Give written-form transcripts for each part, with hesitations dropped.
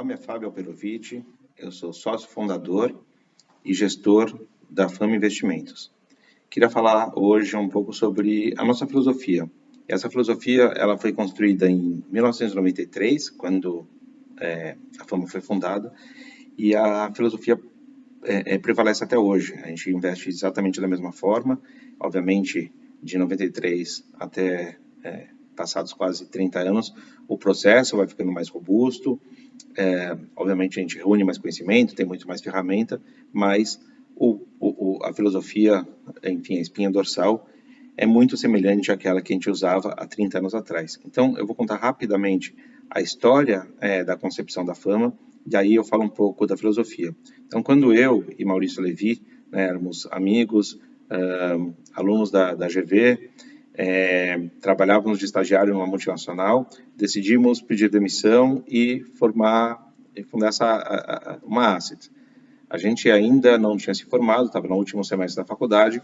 nome é Fábio Alperovitch, eu sou sócio fundador e gestor da Fama Investimentos. Queria falar hoje um pouco sobre a nossa filosofia. Essa filosofia ela foi construída em 1993, quando a Fama foi fundada, e a filosofia prevalece até hoje. A gente investe exatamente da mesma forma, obviamente de 93 até passados quase 30 anos, o processo vai ficando mais robusto, obviamente a gente reúne mais conhecimento, tem muito mais ferramenta, mas a filosofia, enfim, a espinha dorsal, é muito semelhante àquela que a gente usava há 30 anos atrás. Então, eu vou contar rapidamente a história da concepção da Fama, e aí eu falo um pouco da filosofia. Então, quando eu e Maurício Levi, éramos amigos, alunos da GV, trabalhávamos de estagiário numa multinacional, decidimos pedir demissão e fundar uma asset. A gente ainda não tinha se formado, estava no último semestre da faculdade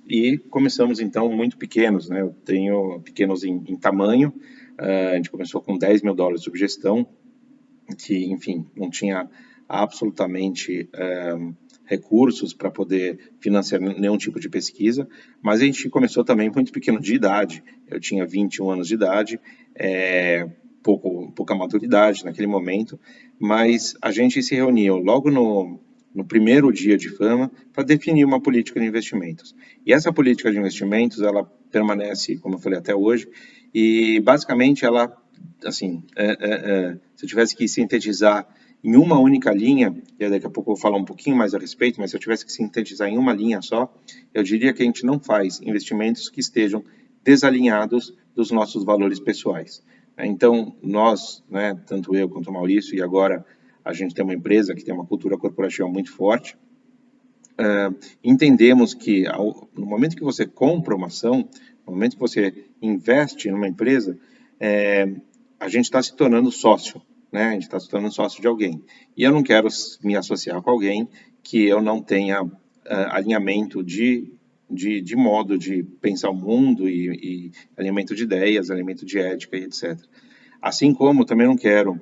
e começamos então muito pequenos, né? Eu tenho pequenos em tamanho, a gente começou com $10 mil sob gestão, que enfim, não tinha absolutamente recursos para poder financiar nenhum tipo de pesquisa, mas a gente começou também muito pequeno de idade. Eu tinha 21 anos de idade, pouca maturidade naquele momento, mas a gente se reuniu logo no primeiro dia de Fama para definir uma política de investimentos. E essa política de investimentos, ela permanece, como eu falei, até hoje, e basicamente ela, assim, se eu tivesse que sintetizar em uma única linha, e daqui a pouco eu vou falar um pouquinho mais a respeito, mas se eu tivesse que sintetizar em uma linha só, eu diria que a gente não faz investimentos que estejam desalinhados dos nossos valores pessoais. Então, nós, tanto eu quanto o Maurício, e agora a gente tem uma empresa que tem uma cultura corporativa muito forte, entendemos que no momento que você compra uma ação, no momento que você investe numa empresa, a gente está se tornando sócio, né? A gente está se tornando sócio de alguém. E eu não quero me associar com alguém que eu não tenha alinhamento de modo de pensar o mundo e alinhamento de ideias, alinhamento de ética e etc. Assim como também não quero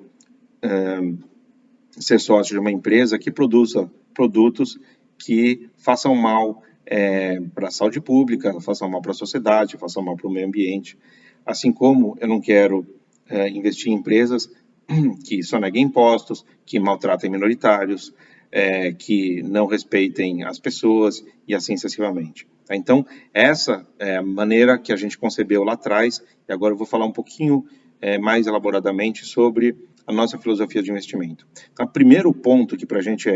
ser sócio de uma empresa que produza produtos que façam mal para a saúde pública, façam mal para a sociedade, façam mal para o meio ambiente. Assim como eu não quero investir em empresas que soneguem impostos, que maltratem minoritários, que não respeitem as pessoas e assim sucessivamente. Tá? Então, essa é a maneira que a gente concebeu lá atrás, e agora eu vou falar um pouquinho mais elaboradamente sobre a nossa filosofia de investimento. Então, o primeiro ponto que para a gente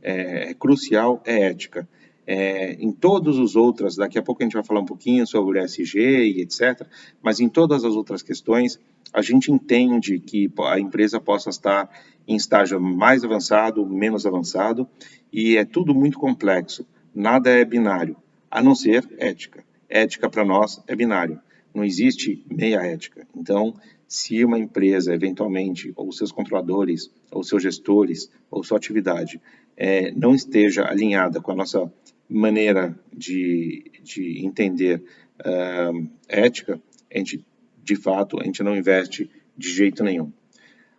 é crucial é ética. Em todos os outros, daqui a pouco a gente vai falar um pouquinho sobre ESG e etc., mas em todas as outras questões, a gente entende que a empresa possa estar em estágio mais avançado, menos avançado, e é tudo muito complexo, nada é binário, a não ser ética. Ética para nós é binário, não existe meia ética. Então, se uma empresa, eventualmente, ou seus controladores, ou seus gestores, ou sua atividade, não esteja alinhada com a nossa maneira de entender ética, de fato, a gente não investe de jeito nenhum.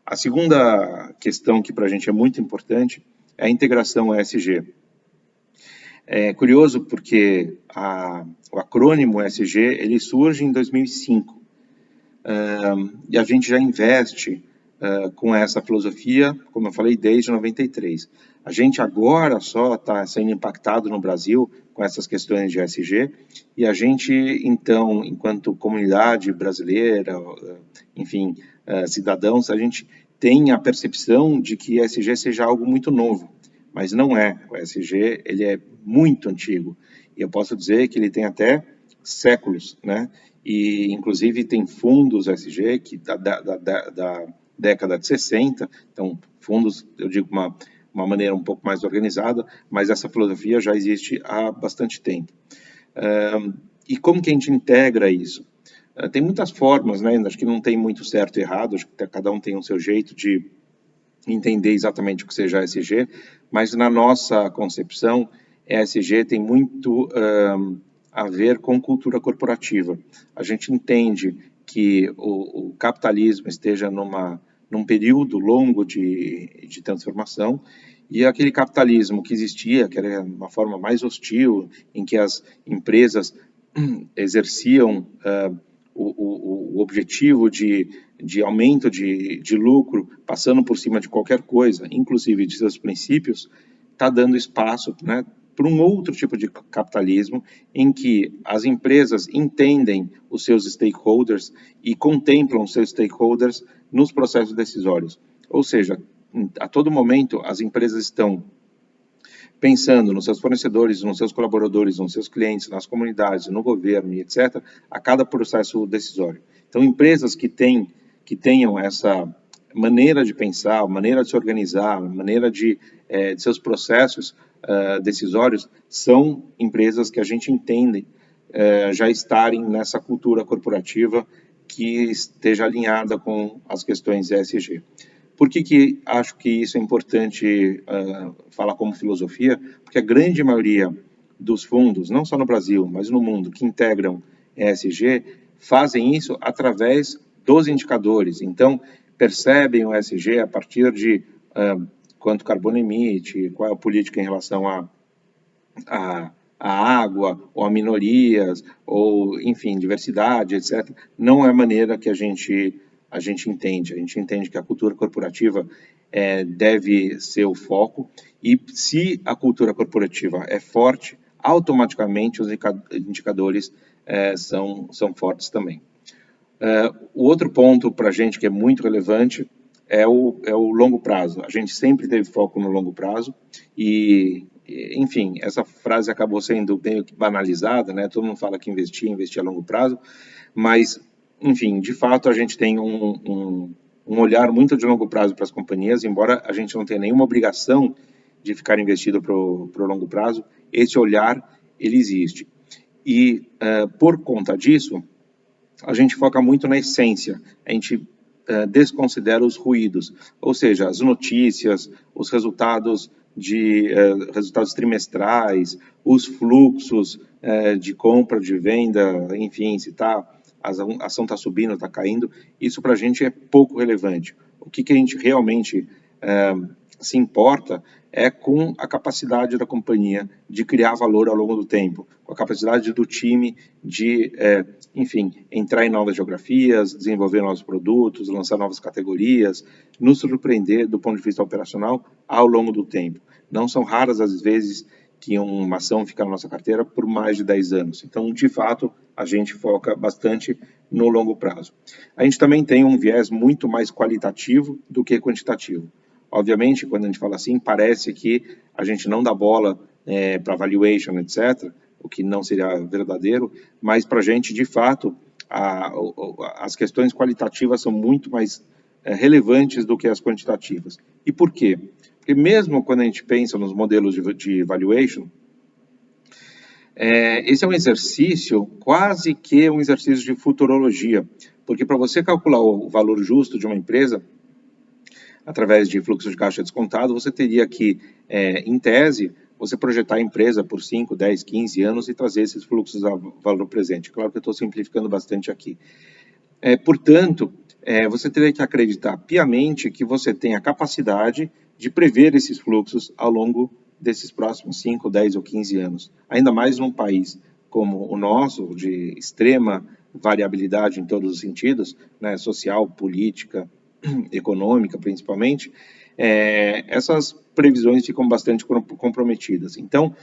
A segunda questão que para a gente é muito importante é a integração ESG. É curioso porque o acrônimo ESG ele surge em 2005 e a gente já investe com essa filosofia, como eu falei, desde 93. A gente agora só está sendo impactado no Brasil com essas questões de ESG e a gente, então, enquanto comunidade brasileira, enfim, cidadãos, a gente tem a percepção de que ESG seja algo muito novo, mas não é. O ESG ele é muito antigo e eu posso dizer que ele tem até séculos, né? E, inclusive, tem fundos ESG que da década de 60, então, fundos, eu digo, uma maneira um pouco mais organizada, mas essa filosofia já existe há bastante tempo. E como que a gente integra isso? Tem muitas formas, né? Acho que não tem muito certo e errado, acho que cada um tem o seu jeito de entender exatamente o que seja ESG, mas na nossa concepção, ESG tem muito a ver com cultura corporativa. A gente entende que o capitalismo esteja numa num período longo de transformação, e aquele capitalismo que existia, que era uma forma mais hostil, em que as empresas exerciam o objetivo de aumento de lucro, passando por cima de qualquer coisa, inclusive de seus princípios, está dando espaço, né, para um outro tipo de capitalismo, em que as empresas entendem os seus stakeholders e contemplam os seus stakeholders nos processos decisórios. Ou seja, a todo momento as empresas estão pensando nos seus fornecedores, nos seus colaboradores, nos seus clientes, nas comunidades, no governo e etc., a cada processo decisório. Então, empresas que tenham essa maneira de pensar, maneira de se organizar, maneira de seus processos decisórios, são empresas que a gente entende já estarem nessa cultura corporativa que esteja alinhada com as questões ESG. Por que acho que isso é importante falar como filosofia? Porque a grande maioria dos fundos, não só no Brasil, mas no mundo, que integram ESG, fazem isso através dos indicadores. Então, percebem o ESG a partir de quanto carbono emite, qual é a política em relação a água, ou a minorias, ou, enfim, diversidade, etc. Não é a maneira que a gente entende. A gente entende que a cultura corporativa deve ser o foco, e se a cultura corporativa é forte, automaticamente os indicadores são fortes também. O outro ponto para a gente que é muito relevante é o longo prazo. A gente sempre teve foco no longo prazo e, enfim, essa frase acabou sendo meio que banalizada, né? Todo mundo fala que investir a longo prazo, mas, enfim, de fato a gente tem um olhar muito de longo prazo para as companhias, embora a gente não tenha nenhuma obrigação de ficar investido para o longo prazo, esse olhar, ele existe. E, por conta disso, a gente foca muito na essência, a gente desconsidera os ruídos, ou seja, as notícias, os resultados resultados trimestrais, os fluxos de compra, de venda, enfim, se a ação está subindo, está caindo, isso para a gente é pouco relevante. O que a gente realmente se importa é com a capacidade da companhia de criar valor ao longo do tempo, com a capacidade do time de, enfim, entrar em novas geografias, desenvolver novos produtos, lançar novas categorias, nos surpreender do ponto de vista operacional ao longo do tempo. Não são raras as vezes que uma ação fica na nossa carteira por mais de 10 anos. Então, de fato, a gente foca bastante no longo prazo. A gente também tem um viés muito mais qualitativo do que quantitativo. Obviamente, quando a gente fala assim, parece que a gente não dá bola para valuation, etc., o que não seria verdadeiro, mas para a gente, de fato, as questões qualitativas são muito mais relevantes do que as quantitativas. E por quê? Porque mesmo quando a gente pensa nos modelos de valuation, esse é um exercício, quase que um exercício de futurologia, porque para você calcular o valor justo de uma empresa, através de fluxo de caixa descontado, você teria que, em tese, você projetar a empresa por 5, 10, 15 anos e trazer esses fluxos a valor presente. Claro que eu estou simplificando bastante aqui. Portanto, você teria que acreditar piamente que você tem a capacidade de prever esses fluxos ao longo desses próximos 5, 10 ou 15 anos. Ainda mais num país como o nosso, de extrema variabilidade em todos os sentidos, né, social, política, econômica principalmente, essas previsões ficam bastante comprometidas. Então,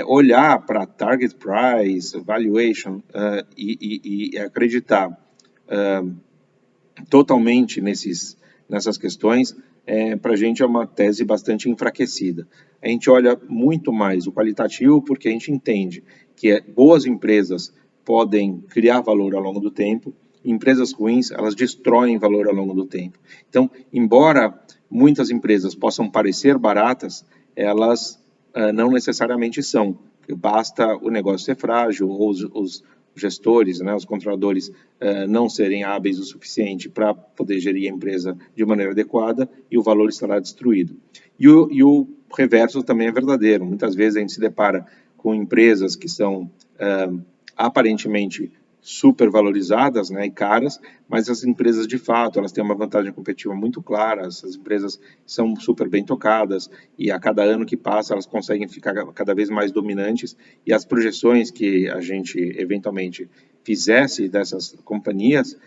olhar para target price, valuation e acreditar totalmente nessas questões, para a gente é uma tese bastante enfraquecida. A gente olha muito mais o qualitativo porque a gente entende que boas empresas podem criar valor ao longo do tempo, empresas ruins, elas destroem valor ao longo do tempo. Então, embora muitas empresas possam parecer baratas, elas não necessariamente são. Basta o negócio ser frágil ou os gestores, né, os controladores não serem hábeis o suficiente para poder gerir a empresa de maneira adequada e o valor estará destruído. E o reverso também é verdadeiro. Muitas vezes a gente se depara com empresas que são aparentemente super valorizadas, né, e caras, mas as empresas de fato elas têm uma vantagem competitiva muito clara, essas empresas são super bem tocadas e a cada ano que passa elas conseguem ficar cada vez mais dominantes e as projeções que a gente eventualmente fizesse dessas companhias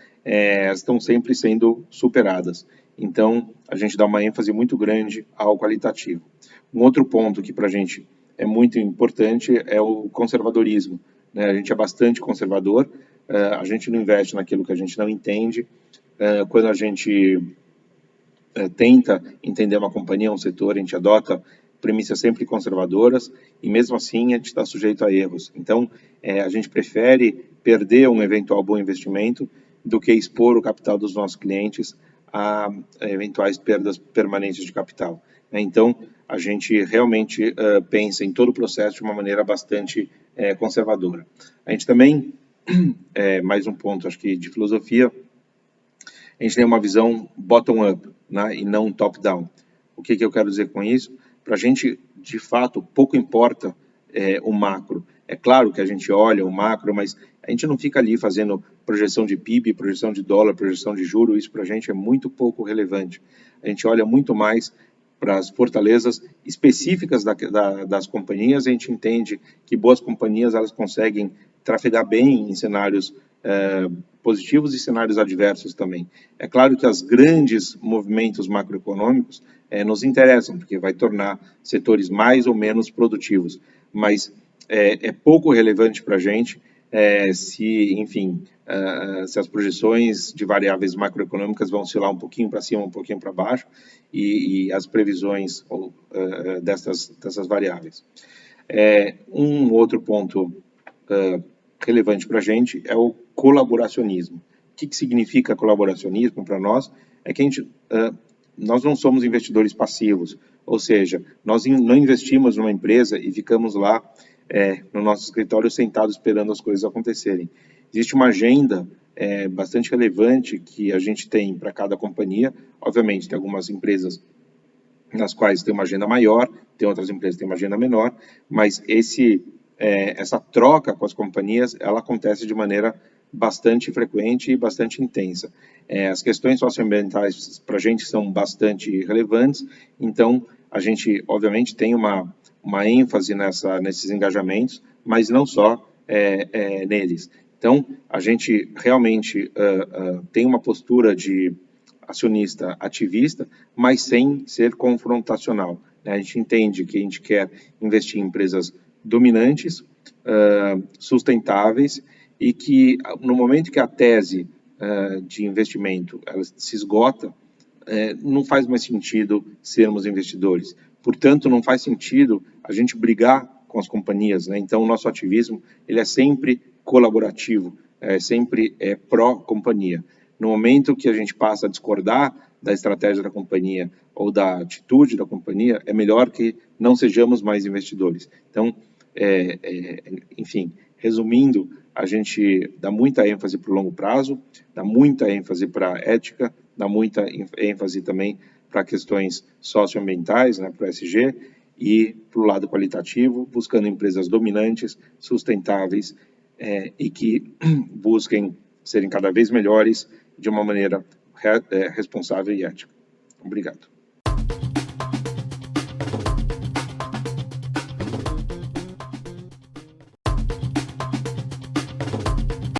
estão sempre sendo superadas. Então a gente dá uma ênfase muito grande ao qualitativo. Um outro ponto que para a gente é muito importante é o conservadorismo, né? A gente é bastante conservador, a gente não investe naquilo que a gente não entende. Quando a gente tenta entender uma companhia, um setor, a gente adota premissas sempre conservadoras e mesmo assim a gente está sujeito a erros. Então, a gente prefere perder um eventual bom investimento do que expor o capital dos nossos clientes a eventuais perdas permanentes de capital. Então, a gente realmente pensa em todo o processo de uma maneira bastante conservadora. A gente também, mais um ponto, acho que de filosofia, a gente tem uma visão bottom-up, né, e não top-down. O que eu quero dizer com isso? Para a gente, de fato, pouco importa o macro. É claro que a gente olha o macro, mas a gente não fica ali fazendo projeção de PIB, projeção de dólar, projeção de juros, isso para a gente é muito pouco relevante. A gente olha muito mais para as fortalezas específicas das companhias, a gente entende que boas companhias elas conseguem trafegar bem em cenários positivos e cenários adversos também. É claro que os grandes movimentos macroeconômicos nos interessam, porque vai tornar setores mais ou menos produtivos, mas é pouco relevante para a gente se, enfim, se as projeções de variáveis macroeconômicas vão oscilar um pouquinho para cima, um pouquinho para baixo, e as previsões dessas variáveis. Um outro ponto relevante para a gente é o colaboracionismo. O que significa colaboracionismo para nós? É que nós não somos investidores passivos, ou seja, nós não investimos numa empresa e ficamos lá no nosso escritório sentados esperando as coisas acontecerem. Existe uma agenda bastante relevante que a gente tem para cada companhia. Obviamente, tem algumas empresas nas quais tem uma agenda maior, tem outras empresas que têm uma agenda menor, mas essa troca com as companhias, ela acontece de maneira bastante frequente e bastante intensa. As questões socioambientais para a gente são bastante relevantes, então a gente, obviamente, tem uma ênfase nesses engajamentos, mas não só neles. Então, a gente realmente tem uma postura de acionista ativista, mas sem ser confrontacional. A gente entende que a gente quer investir em empresas dominantes, sustentáveis e que no momento que a tese de investimento ela se esgota, não faz mais sentido sermos investidores. Portanto, não faz sentido a gente brigar com as companhias, né? Então, o nosso ativismo ele é sempre colaborativo, sempre pró-companhia. No momento que a gente passa a discordar da estratégia da companhia ou da atitude da companhia, é melhor que não sejamos mais investidores. Então, enfim, resumindo, a gente dá muita ênfase para o longo prazo, dá muita ênfase para a ética, dá muita ênfase também para questões socioambientais, né, para o ESG, e para o lado qualitativo, buscando empresas dominantes, sustentáveis e que busquem serem cada vez melhores de uma maneira responsável e ética. Obrigado.